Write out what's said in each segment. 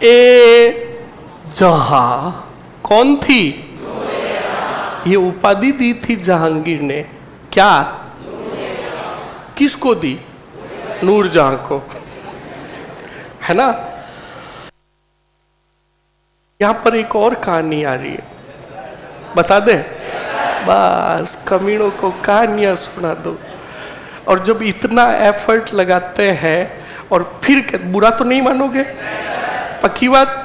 ए जहां। कौन थी? ये उपाधि दी थी जहांगीर ने। क्या? किसको दी? नूरजहां को, है ना। यहां पर एक और कहानी आ रही है, बता दे। बस कमीनों को कहानियां सुना दो। और जब इतना एफर्ट लगाते हैं और फिर बुरा तो नहीं मानोगे, पक्की बात।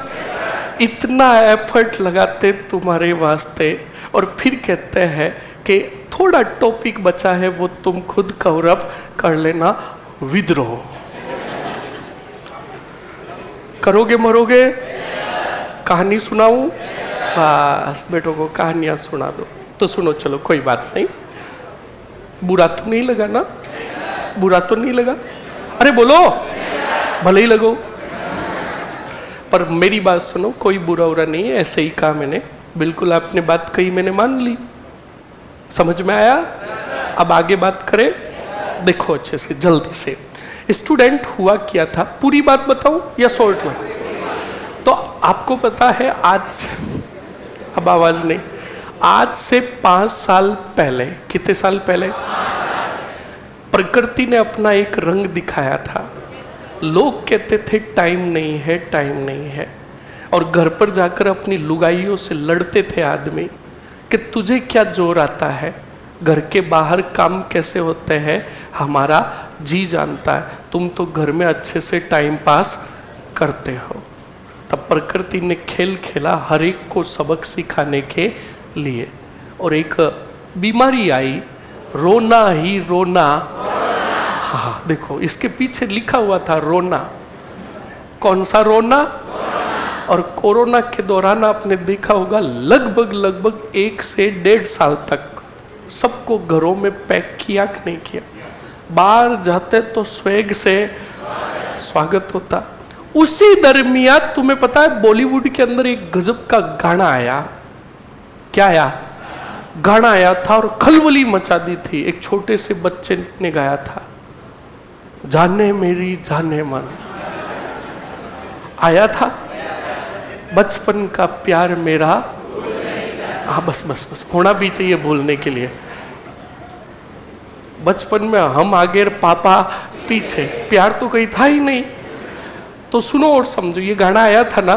इतना एफर्ट लगाते तुम्हारे वास्ते और फिर कहते हैं कि थोड़ा टॉपिक बचा है वो तुम खुद कवर अप कर लेना, विद्रोह करोगे मरोगे। कहानी सुनाऊं? बस बेटों को कहानियां सुना दो। तो सुनो, चलो कोई बात नहीं। बुरा तो नहीं लगा ना? बुरा तो नहीं लगा? अरे बोलो, भले ही लगो। पर मेरी बात सुनो, कोई बुरा उरा नहीं है, ऐसे ही कहा मैंने। बिल्कुल आपने बात कही, मैंने मान ली। समझ में आया? अब आगे बात करें। देखो अच्छे से, जल्दी से। स्टूडेंट हुआ क्या था, पूरी बात बताऊं या शॉर्ट में? तो आपको पता है आज, अब आवाज नहीं, आज से 5 साल पहले, कितने साल पहले, प्रकृति ने अपना एक रंग दिखाया था। लोग कहते थे टाइम नहीं है, टाइम नहीं है। और घर पर जाकर अपनी लुगाइयों से लड़ते थे आदमी कि तुझे क्या जोर आता है, घर के बाहर काम कैसे होते हैं हमारा जी जानता है, तुम तो घर में अच्छे से टाइम पास करते हो। तब प्रकृति ने खेल खेला हर एक को सबक सिखाने के लिए। और एक बीमारी आई, रोना ही रोना। हाँ देखो, इसके पीछे लिखा हुआ था रोना। कौन सा रोना? और कोरोना के दौरान आपने देखा होगा लगभग 1 से 1.5 साल तक सबको घरों में पैक किया कि नहीं किया? बाहर जाते तो स्वैग से स्वागत होता। उसी दरमियान तुम्हें पता है बॉलीवुड के अंदर एक गजब का गाना आया। क्या आया? गाना आया था और खलबली मचा दी थी। एक छोटे से बच्चे ने गाया था, जाने मेरी जाने मन। आया था बचपन का प्यार मेरा। हाँ बस बस बस, होना भी चाहिए बोलने के लिए। बचपन में हम आगे पापा पीछे, प्यार तो कहीं था ही नहीं। तो सुनो और समझो, ये गाना आया था ना,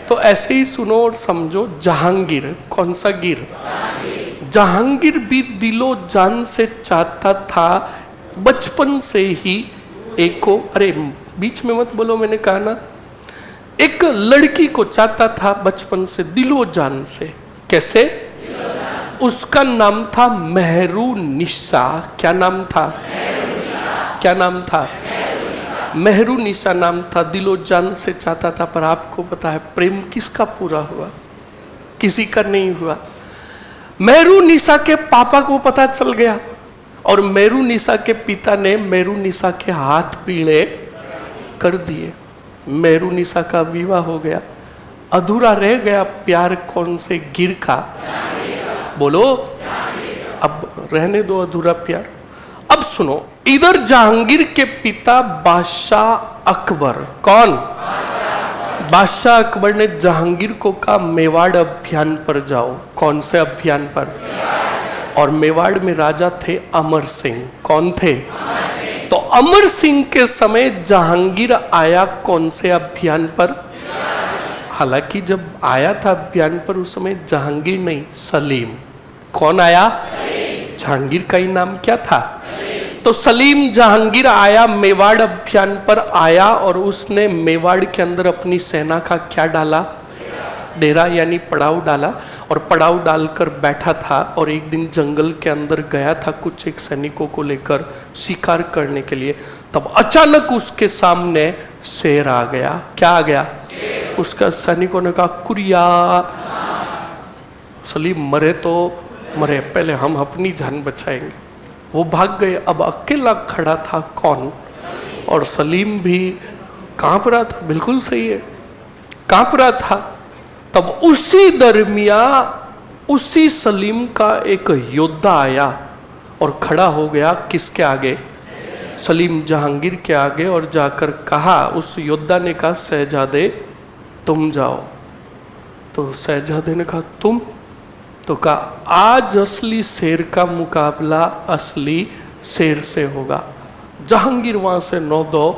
तो ऐसे ही सुनो और समझो। जहांगीर, कौन सा गिर? जहांगीर भी दिलो जान से चाहता था बचपन से ही एक को, अरे बीच में मत बोलो, मैंने कहा ना, एक लड़की को चाहता था बचपन से दिलो जान से। कैसे? उसका नाम था मेहरुनिसा। क्या नाम था? क्या नाम था? मेहरुनिसा नाम था। दिलो जान से चाहता था, पर आपको पता है प्रेम किसका पूरा हुआ? किसी का नहीं हुआ। मेहरुनिसा के पापा को पता चल गया और मेहरुनिसा के पिता ने मेहरुनिसा के हाथ पीले कर दिए। मेहरुनिसा का विवाह हो गया। अधूरा रह गया प्यार कौन से गिर का? बोलो, अब रहने दो अधूरा प्यार। अब सुनो, इधर जहांगीर के पिता बादशाह अकबर, कौन? बादशाह अकबर ने जहांगीर को कहा मेवाड़ अभियान पर जाओ। कौन से अभियान पर? और मेवाड़ में राजा थे अमर सिंह। कौन थे? तो अमर सिंह के समय जहांगीर आया कौन से अभियान पर? हालांकि जब आया था अभियान पर उस समय जहांगीर नहीं, सलीम। कौन आया? जहांगीर का ही नाम क्या था? तो सलीम जहांगीर आया, मेवाड़ अभियान पर आया और उसने मेवाड़ के अंदर अपनी सेना का क्या डाला? डेरा यानी पड़ाव डाला। और पड़ाव डालकर बैठा था और एक दिन जंगल के अंदर गया था कुछ एक सैनिकों को लेकर शिकार करने के लिए। तब अचानक उसके सामने शेर आ गया। क्या आ गया? उसका सैनिकों ने कहा कुरिया। सलीम मरे तो मरे, पहले हम अपनी जान बचाएंगे। वो भाग गए। अब अकेला खड़ा था कौन? और सलीम भी कांप रहा था। बिल्कुल सही है, कांप रहा था। तब उसी दरमियान उसी सलीम का एक योद्धा आया और खड़ा हो गया किसके आगे? सलीम जहांगीर के आगे। और जाकर कहा, उस योद्धा ने कहा शहजादे तुम जाओ। तो शहजादे ने कहा तुम? तो कहा आज असली शेर का मुकाबला असली शेर से होगा। जहांगीर वहां से 9-2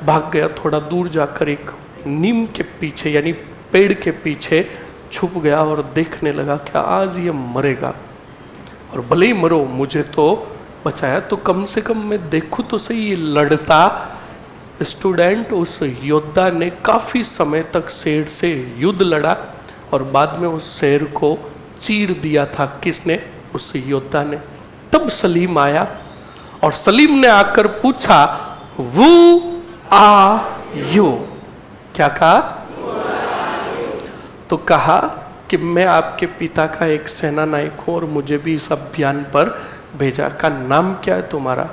भाग गया, थोड़ा दूर जाकर एक नीम के पीछे यानी पेड़ के पीछे छुप गया और देखने लगा क्या आज ये मरेगा, और भले ही मरो मुझे तो बचाया तो कम से कम मैं देखूं तो सही ये लड़ता स्टूडेंट। उस योद्धा ने काफी समय तक शेर से युद्ध लड़ा और बाद में उस शेर को चीर दिया था। किसने? उस योद्धा ने। तब सलीम आया और सलीम ने आकर पूछा वो आ यू, क्या कहा? तो कहा कि मैं आपके पिता का एक सेना नायक हूं और मुझे भी इस अभियान पर भेजा। का नाम क्या है तुम्हारा?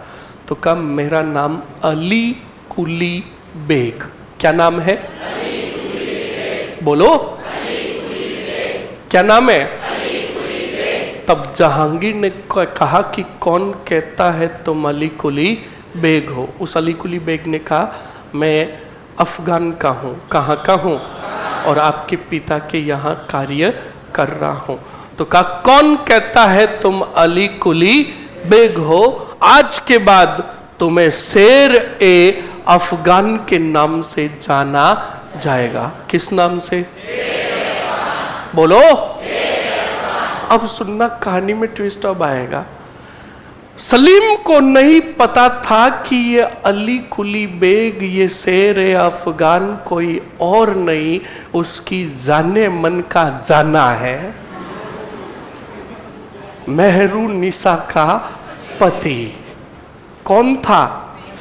तो कहा मेरा नाम अली कुली बेग। क्या नाम है? बोलो क्या नाम है? तब जहांगीर ने कहा कि कौन कहता है तुम अली कुली बेग हो? उस अली कुली बेग ने कहा मैं अफगान का हूँ। कहाँ का हूँ? और आपके पिता के यहाँ कार्य कर रहा हूँ। तो कहा कौन कहता है तुम अली कुली बेग हो? आज के बाद तुम्हें शेर ए अफगान के नाम से जाना जाएगा। किस नाम से? बोलो। अब सुनना, कहानी में ट्विस्ट अब आएगा। सलीम को नहीं पता था कि ये अली कुली बेग, ये शेर अफगान कोई और नहीं, उसकी जाने मन का जाना है, मेहरुनिसा का पति। कौन था?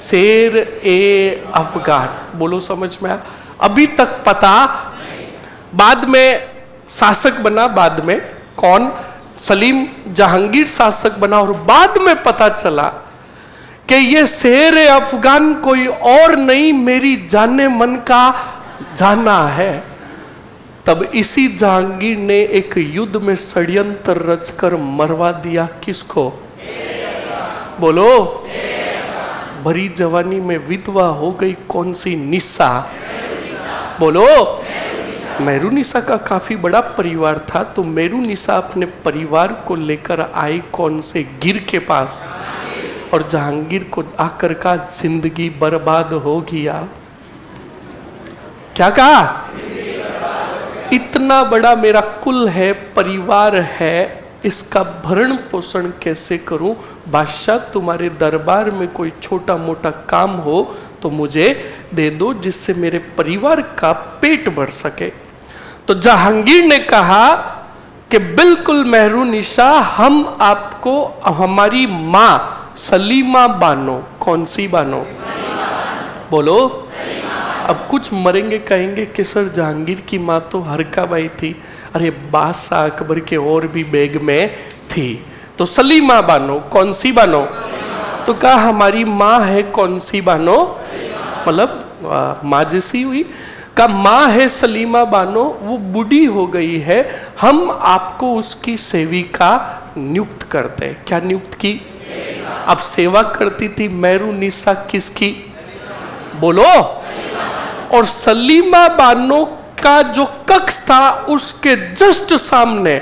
शेर ए अफगान। बोलो समझ में आया? अभी तक पता, बाद में शासक बना। बाद में कौन? सलीम जहांगीर शासक बना और बाद में पता चला कि ये शेर अफगान कोई और नहीं, मेरी जाने मन का जाना है। तब इसी जहांगीर ने एक युद्ध में षड्यंत्र रचकर मरवा दिया। किसको? बोलो। भरी जवानी में विधवा हो गई कौन सी? निसा। बोलो। मेहरुनिसा का काफी बड़ा परिवार था, तो मेहरुनिसा अपने परिवार को लेकर आई कौन से? गिर के पास। और जहांगीर को आकर का जिंदगी बर्बाद हो गया। क्या कहा? इतना बड़ा मेरा कुल है, परिवार है, इसका भरण पोषण कैसे करूं? बादशाह तुम्हारे दरबार में कोई छोटा मोटा काम हो तो मुझे दे दो, जिससे मेरे परिवार का पेट भर सके। तो जहांगीर ने कहा कि बिल्कुल मेहरुनिसा, हम आपको हमारी माँ सलीमा बानो। कौन सी बानो? बोलो। अब कुछ मरेंगे कहेंगे कि सर जहांगीर की माँ तो हरकाबाई थी। अरे बादशाह अकबर के और भी बेग में थी। तो सलीमा बानो। कौन सी बानो? तो कहा हमारी माँ है कौन सी बानो? मतलब माँ जैसी हुई। का माँ है सलीमा बानो, वो बूढ़ी हो गई है, हम आपको उसकी सेविका नियुक्त करते। क्या नियुक्त की? अब सेवा करती थी मेहरुनिसा किसकी? बोलो। और सलीमा बानो का जो कक्ष था उसके जस्ट सामने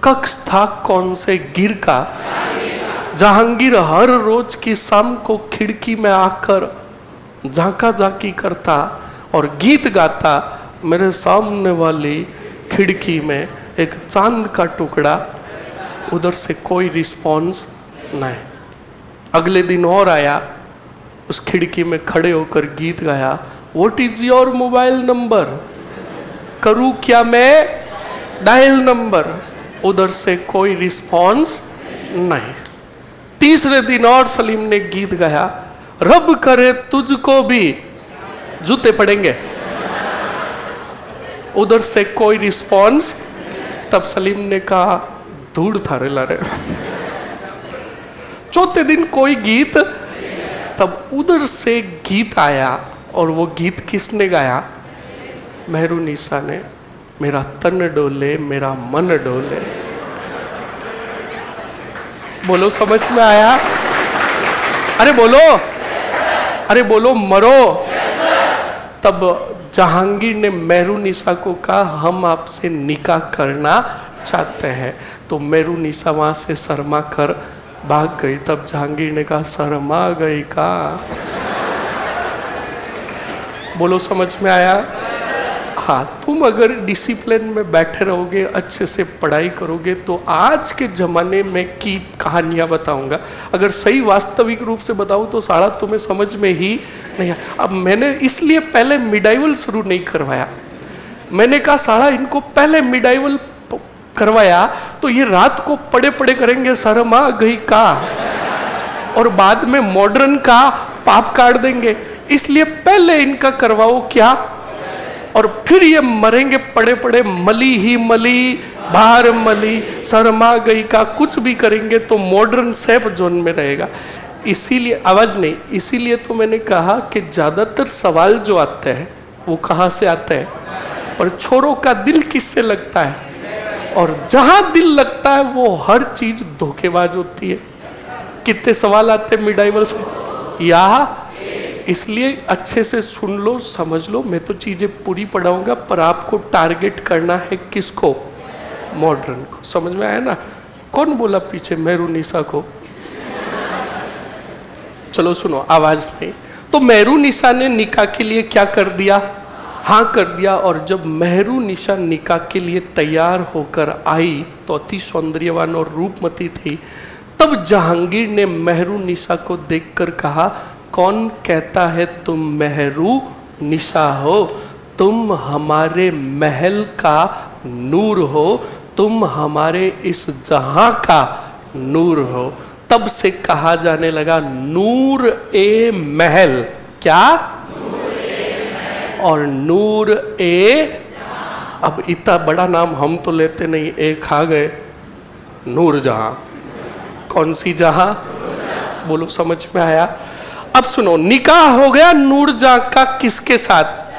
कक्ष था कौन से? गिर का। जहांगीर हर रोज की शाम को खिड़की में आकर झांका झांकी करता और गीत गाता। मेरे सामने वाली खिड़की में एक चांद का टुकड़ा, उधर से कोई रिस्पॉन्स नहीं। अगले दिन और आया, उस खिड़की में खड़े होकर गीत गाया। What is your mobile number? करूं क्या मैं डायल नंबर? उधर से कोई रिस्पॉन्स नहीं। तीसरे दिन और सलीम ने गीत गाया, रब करे तुझको भी जूते पड़ेंगे। उधर से कोई रिस्पॉन्स। तब सलीम ने कहा धूड़ थारे लारे। चौथे दिन कोई गीत। तब उधर से गीत आया और वो गीत किसने गाया? मेहरुनिसा ने। मेरा तन डोले मेरा मन डोले। बोलो समझ में आया? अरे बोलो, अरे बोलो मरो। तब जहांगीर ने मेहरुनिसा को कहा हम आपसे निकाह करना चाहते हैं। तो मेहरुनिसा वहां से शर्मा कर भाग गई। तब जहांगीर ने कहा शर्मा गई का? बोलो समझ में आया? हाँ, तुम अगर डिसिप्लिन में बैठे रहोगे, अच्छे से पढ़ाई करोगे, तो आज के ज़माने में की कहानियाँ बताऊंगा। अगर सही वास्तविक रूप से बताऊँ तो सारा तुम्हें समझ में ही नहीं आया। अब मैंने इसलिए पहले मिडाइवल शुरू नहीं करवाया। मैंने कहा सारा इनको पहले मिडाइवल करवाया तो ये रात को पड़े पड़े करेंगे शर्मा गई का, और बाद में मॉडर्न का पाप काट देंगे। इसलिए पहले इनका करवाओ क्या, और फिर ये मरेंगे पड़े पड़े, मली ही मली बाहर मली, शर्मा गई का। कुछ भी करेंगे तो मॉडर्न सेफ जोन में रहेगा। इसीलिए आवाज नहीं, इसीलिए तो मैंने कहा कि ज्यादातर सवाल जो आते हैं वो कहाँ से आते हैं, पर छोरों का दिल किससे लगता है, और जहां दिल लगता है वो हर चीज धोखेबाज होती है। कितने सवाल आते हैं मिडाइवल से, या इसलिए अच्छे से सुन लो, समझ लो। मैं तो चीजें पूरी पढ़ाऊंगा, पर आपको टारगेट करना है किसको? मॉडर्न को। समझ में आया ना? कौन बोला पीछे? मेहरुनिसा को। चलो सुनो, आवाज नहीं। तो मेहरुनिसा ने निकाह के लिए क्या कर दिया? हाँ कर दिया। और जब मेहरुनिसा निकाह के लिए तैयार होकर आई तो अति सौंदर्यवान और रूपमती थी। तब जहांगीर ने मेहरुनिसा को देखकर कहा, कौन कहता है तुम मेहरुनिसा हो? तुम हमारे महल का नूर हो, तुम हमारे इस जहां का नूर हो। तब से कहा जाने लगा नूर ए महल। क्या? नूर ए महल। और नूर ए, अब इतना बड़ा नाम हम तो लेते नहीं, एक खा गए, नूर जहां। कौन सी जहां? बोलो समझ में आया? अब सुनो, निकाह हो गया नूरजहां का किसके साथ?